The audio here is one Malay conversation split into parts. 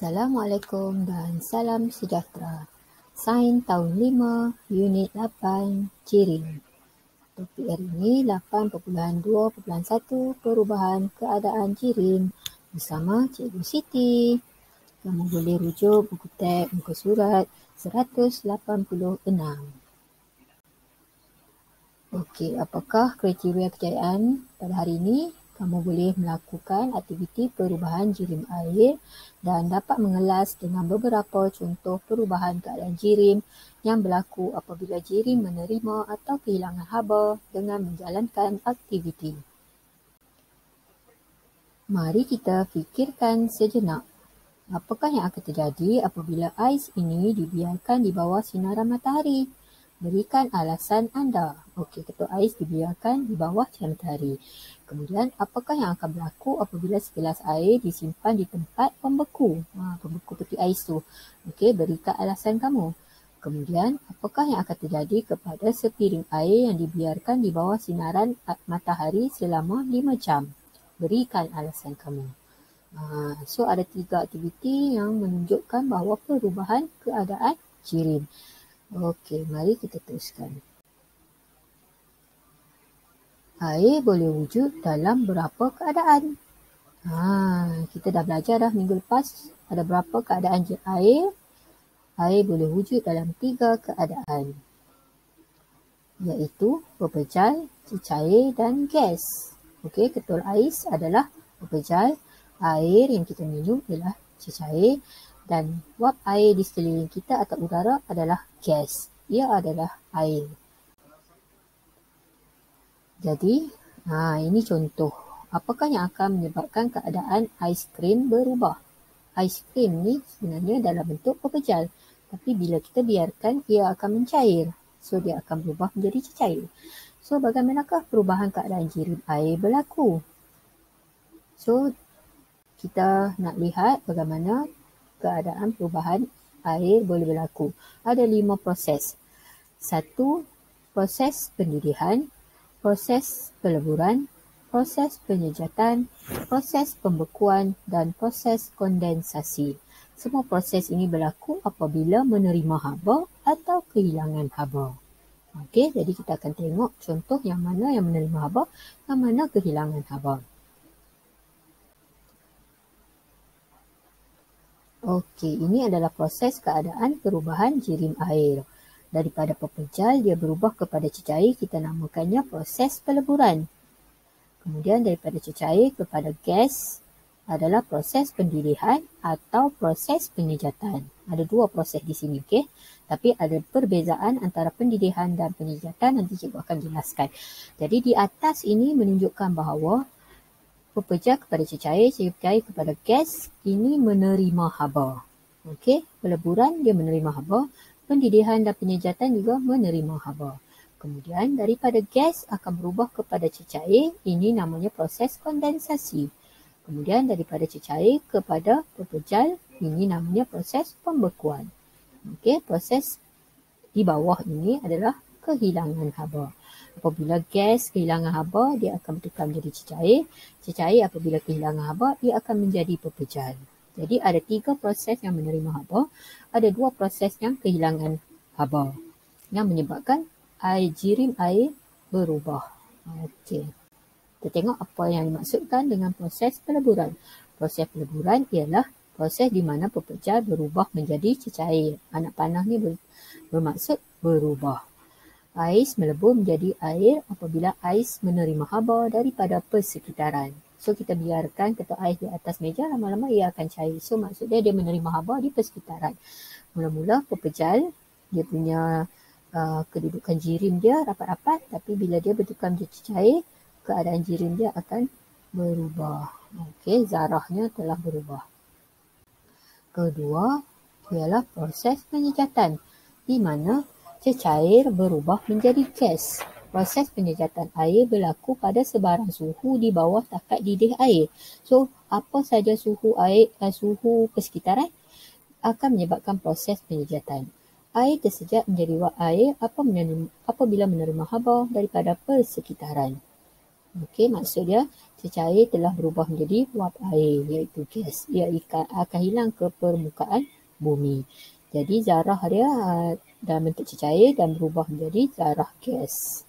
Assalamualaikum dan salam sejahtera. Sains tahun 5, unit 8, Jirim. Topik hari ini 8.2.1 perubahan keadaan jirim bersama Cikgu Siti. Kamu boleh rujuk buku teks muka surat 186. Okey, apakah kriteria kejayaan pada hari ini? Kamu boleh melakukan aktiviti perubahan jirim air dan dapat mengelas dengan beberapa contoh perubahan keadaan jirim yang berlaku apabila jirim menerima atau kehilangan haba dengan menjalankan aktiviti. Mari kita fikirkan sejenak. Apakah yang akan terjadi apabila ais ini dibiarkan di bawah sinaran matahari? Berikan alasan anda. Okey, ketua ais dibiarkan di bawah sinar matahari. Kemudian, apakah yang akan berlaku apabila segelas air disimpan di tempat pembeku? Pembeku peti ais tu. Okey, berikan alasan kamu. Kemudian, apakah yang akan terjadi kepada sepiring air yang dibiarkan di bawah sinaran matahari selama 5 jam? Berikan alasan kamu. So, ada 3 aktiviti yang menunjukkan bahawa perubahan keadaan jirim. Okey, mari kita teruskan. Air boleh wujud dalam berapa keadaan? Kita dah belajar dah minggu lepas ada berapa keadaan air. Air boleh wujud dalam 3 keadaan, iaitu berpejal, cecair dan gas. Okey, ketul ais adalah berpejal, air yang kita minum ialah cecair dan wap air di sekeliling kita atau udara adalah gas. Ia adalah air. Jadi, ini contoh. Apakah yang akan menyebabkan keadaan aiskrim berubah? Aiskrim ni sebenarnya dalam bentuk berpejal. Tapi bila kita biarkan, ia akan mencair. So, dia akan berubah menjadi cecair. So, bagaimanakah perubahan keadaan jirim air berlaku? So, kita nak lihat bagaimana keadaan perubahan air boleh berlaku. Ada 5 proses. 1. Proses pendidih, proses peleburan, proses penyejatan, proses pembekuan dan proses kondensasi. Semua proses ini berlaku apabila menerima haba atau kehilangan haba. Okey, jadi kita akan tengok contoh yang mana yang menerima haba, yang mana kehilangan haba. Okey, ini adalah proses keadaan perubahan jirim air. Daripada pepejal, dia berubah kepada cecair, kita namakannya proses peleburan. Kemudian daripada cecair kepada gas adalah proses pendidihan atau proses penyejatan. Ada 2 proses di sini, okey? Tapi ada perbezaan antara pendidihan dan penyejatan, nanti cikgu akan jelaskan. Jadi di atas ini menunjukkan bahawa pepejal kepada cecair, cecair kepada gas, ini menerima haba. Okey, peleburan dia menerima haba, pendidihan dan penyejatan juga menerima haba. Kemudian daripada gas akan berubah kepada cecair, ini namanya proses kondensasi. Kemudian daripada cecair kepada pepejal, ini namanya proses pembekuan. Okey, proses di bawah ini adalah kehilangan haba. Apabila gas kehilangan haba, dia akan bertukar menjadi cecair. Cecair apabila kehilangan haba, ia akan menjadi pepejal. Jadi ada 3 proses yang menerima haba, ada 2 proses yang kehilangan haba yang menyebabkan jirim air berubah. Okey. Kita tengok apa yang dimaksudkan dengan proses peleburan. Proses peleburan ialah proses di mana pepejal berubah menjadi cecair. Anak panah ni bermaksud berubah. Ais melebur menjadi air apabila ais menerima haba daripada persekitaran. So, kita biarkan ketua ais di atas meja, lama-lama ia akan cair. So, maksudnya dia menerima haba di persekitaran. Mula-mula pepejal, dia punya kedudukan jirim dia rapat-rapat, tapi bila dia bertukar menjadi cair, keadaan jirim dia akan berubah. Okey, zarahnya telah berubah. Kedua ialah proses penyejatan, di mana cecair berubah menjadi gas. Proses penyejatan air berlaku pada sebarang suhu di bawah takat didih air. So, apa saja suhu air, suhu persekitaran akan menyebabkan proses penyejatan. Air tersejat menjadi wap air apabila menerima haba daripada persekitaran. Okey, maksud dia cecair telah berubah menjadi wap air iaitu gas. Ia akan hilang ke permukaan bumi. Jadi zarah dia dalam bentuk cecair dan berubah menjadi zarah gas.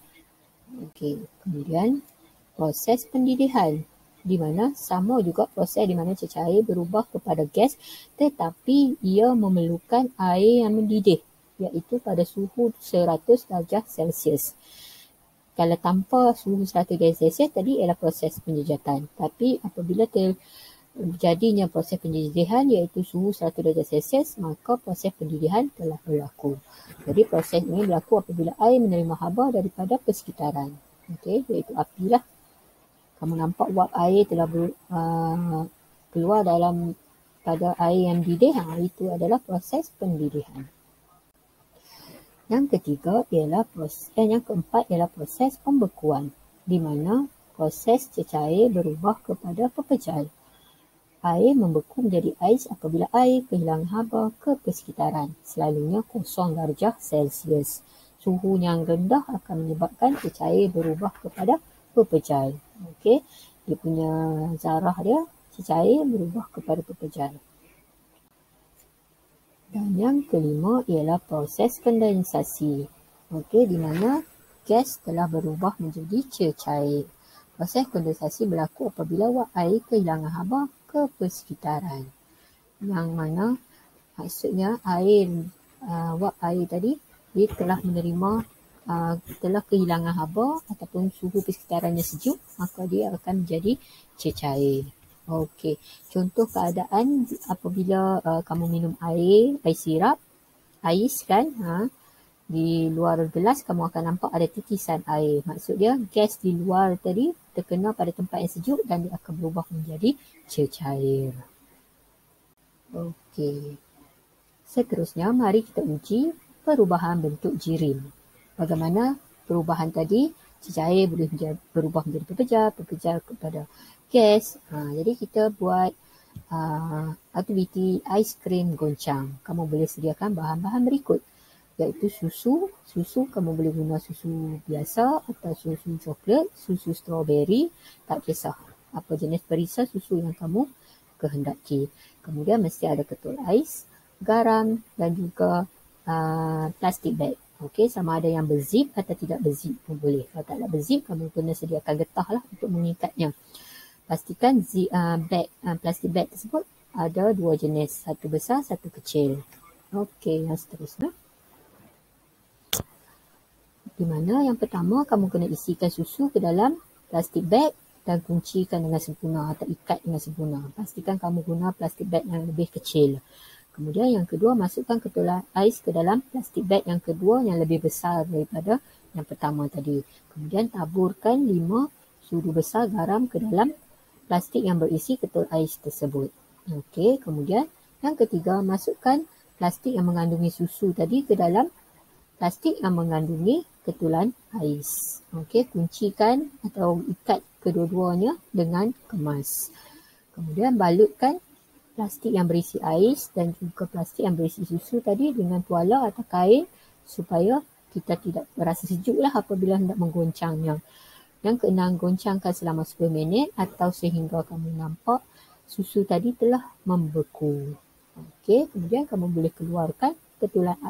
Okey, kemudian proses pendidihan di mana sama juga proses di mana cecair berubah kepada gas tetapi ia memerlukan air yang mendidih iaitu pada suhu 100 darjah Celsius. Kalau tanpa suhu 100 darjah Celsius tadi ialah proses penjejatan. Tapi apabila terjadinya proses pendidihan iaitu suhu 100 darjah Celsius, maka proses pendidihan telah berlaku. Jadi proses ini berlaku apabila air menerima haba daripada persekitaran. Okey, iaitu api lah. Kamu nampak wap air telah keluar pada air yang mendidih, itu adalah proses pendidihan. Yang keempat ialah proses pembekuan, di mana proses cecair berubah kepada pepejal. Air membeku menjadi ais apabila air kehilangan haba ke persekitaran, selalunya 0 darjah Celsius. Suhu yang rendah akan menyebabkan cecair berubah kepada pepejal. Okey, dia punya zarah dia, cecair berubah kepada pepejal. Dan yang kelima ialah proses kondensasi. Okey, di mana gas telah berubah menjadi cecair. Proses kondensasi berlaku apabila wap air kehilangan haba ke persekitaran. Yang mana maksudnya wap air tadi dia telah menerima telah kehilangan haba ataupun suhu persekitarannya sejuk, maka dia akan menjadi cecair. Okey, contoh keadaan apabila kamu minum air sirap, ais kan, di luar gelas kamu akan nampak ada titisan air. Maksud dia gas di luar tadi terkena pada tempat yang sejuk dan dia akan berubah menjadi cecair. Okey. Seterusnya mari kita uji perubahan bentuk jirim. Bagaimana perubahan tadi? Cecair boleh berubah menjadi pepejal kepada gas. Jadi kita buat aktiviti aiskrim goncang. Kamu boleh sediakan bahan-bahan berikut, iaitu susu. Susu kamu boleh guna susu biasa atau susu coklat, susu strawberry, tak kisah. Apa jenis perisa susu yang kamu kehendaki. Kemudian mesti ada ketul ais, garam dan juga plastik bag. Okey, sama ada yang berzip atau tidak berzip pun boleh. Kalau tak ada berzip, kamu kena sediakan getah lah untuk mengikatnya. Pastikan plastik bag tersebut ada 2 jenis, satu besar, satu kecil. Okey, yang seterusnya. Di mana yang pertama kamu kena isikan susu ke dalam plastik bag dan kuncikan dengan sempurna atau ikat dengan sempurna. Pastikan kamu guna plastik bag yang lebih kecil. Kemudian yang kedua, masukkan ketul ais ke dalam plastik bag yang kedua yang lebih besar daripada yang pertama tadi. Kemudian taburkan 5 sudu besar garam ke dalam plastik yang berisi ketul ais tersebut. Okey, kemudian yang ketiga, masukkan plastik yang mengandungi susu tadi ke dalam plastik yang mengandungi ketulan ais. Okey, kuncikan atau ikat kedua-duanya dengan kemas. Kemudian balutkan plastik yang berisi ais dan juga plastik yang berisi susu tadi dengan tuala atau kain supaya kita tidak berasa sejuk lah apabila hendak menggoncangnya. Yang keenam, goncangkan selama 10 minit atau sehingga kamu nampak susu tadi telah membeku. Okey, kemudian kamu boleh keluarkan ketulan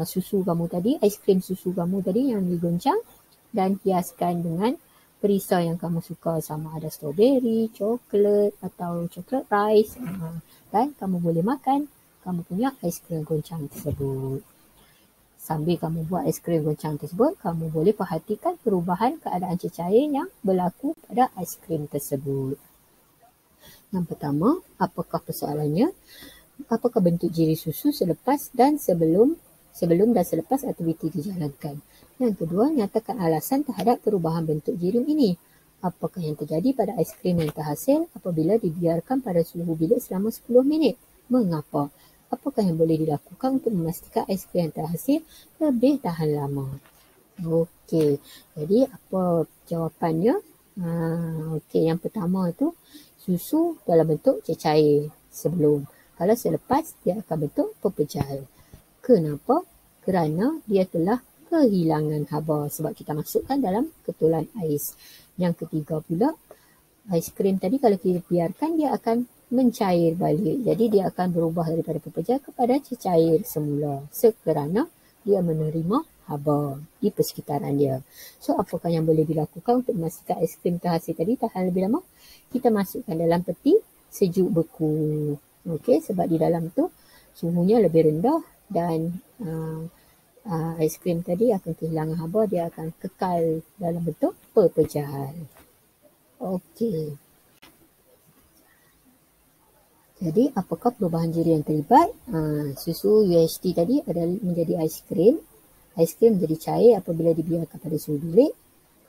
susu kamu tadi, aiskrim susu kamu tadi yang digoncang dan hiaskan dengan perisa yang kamu suka, sama ada strawberry, coklat atau coklat rice, dan kamu boleh makan kamu punya aiskrim goncang tersebut. Sambil kamu buat aiskrim goncang tersebut, kamu boleh perhatikan perubahan keadaan cecair yang berlaku pada aiskrim tersebut. Yang pertama, apakah persoalannya? Apakah bentuk jiri susu selepas dan sebelum dan selepas aktiviti dijalankan? Yang kedua, nyatakan alasan terhadap perubahan bentuk jirim ini. Apakah yang terjadi pada aiskrim yang terhasil apabila dibiarkan pada suhu bilik selama 10 minit? Mengapa? Apakah yang boleh dilakukan untuk memastikan aiskrim yang terhasil lebih tahan lama? Okey, jadi apa jawapannya? Okey, yang pertama tu susu dalam bentuk cecair sebelum. Kalau selepas, dia akan bentuk pepejal. Kenapa? Kerana dia telah kehilangan haba sebab kita masukkan dalam ketulan ais. Yang ketiga pula, aiskrim tadi kalau kita biarkan dia akan mencair balik. Jadi dia akan berubah daripada pepejal kepada cecair semula sekerana dia menerima haba di persekitaran dia. So apakah yang boleh dilakukan untuk memastikan aiskrim terhasil tadi tahan lebih lama? Kita masukkan dalam peti sejuk beku. Okey, sebab di dalam tu suhunya lebih rendah dan aiskrim tadi akan kehilangan haba, dia akan kekal dalam bentuk pepejal. Okey. Jadi apakah perubahan jiri yang terlibat? Susu UHT tadi adalah menjadi aiskrim. Aiskrim menjadi cair apabila dibiarkan pada suhu bilik.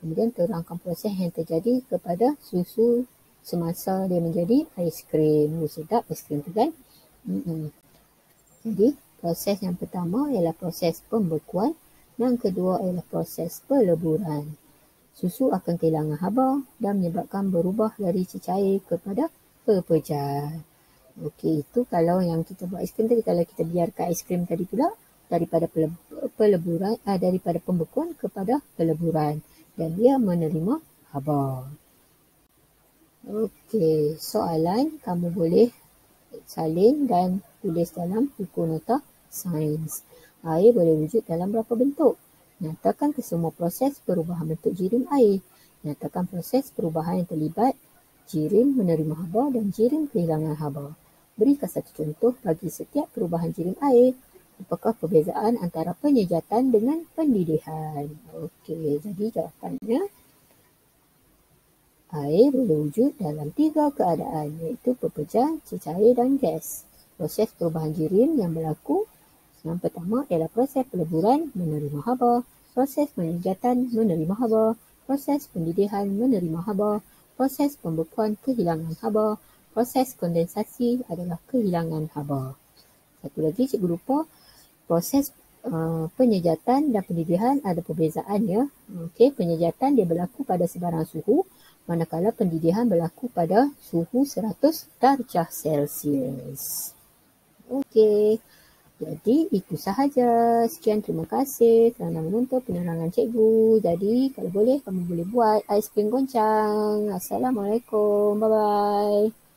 Kemudian terangkan proses yang terjadi kepada susu semasa dia menjadi aiskrim. Sedap aiskrim tu kan? Jadi proses yang pertama ialah proses pembekuan. Yang kedua ialah proses peleburan. Susu akan kehilangan haba dan menyebabkan berubah dari cecair kepada pepejal. Okey, itu kalau yang kita buat aiskrim tadi. Kalau kita biarkan aiskrim tadi pula daripada peleburan, daripada pembekuan kepada peleburan dan dia menerima haba. Okey, soalan kamu boleh salin dan tulis dalam buku nota sains. Air boleh wujud dalam berapa bentuk? Nyatakan kesemua proses perubahan bentuk jirim air. Nyatakan proses perubahan yang terlibat jirim menerima haba dan jirim kehilangan haba. Berikan satu contoh bagi setiap perubahan jirim air. Apakah perbezaan antara penyejatan dengan pendidihan? Okey, jadi jawapannya air boleh wujud dalam 3 keadaan iaitu pepejal, cecair dan gas. Proses perubahan jirim yang berlaku yang pertama ialah proses peleburan menerima haba, proses penyejatan menerima haba, proses pendidihan menerima haba, proses pembekuan kehilangan haba, proses kondensasi adalah kehilangan haba. Satu lagi cikgu lupa, proses penyejatan dan pendidihan ada perbezaan ya. Okey, penyejatan dia berlaku pada sebarang suhu, manakala pendidihan berlaku pada suhu 100 darjah Celsius. Okey, jadi itu sahaja. Sekian, terima kasih kerana menonton penerangan cikgu. Jadi kalau boleh kamu boleh buat aiskrim goncang. Assalamualaikum. Bye-bye.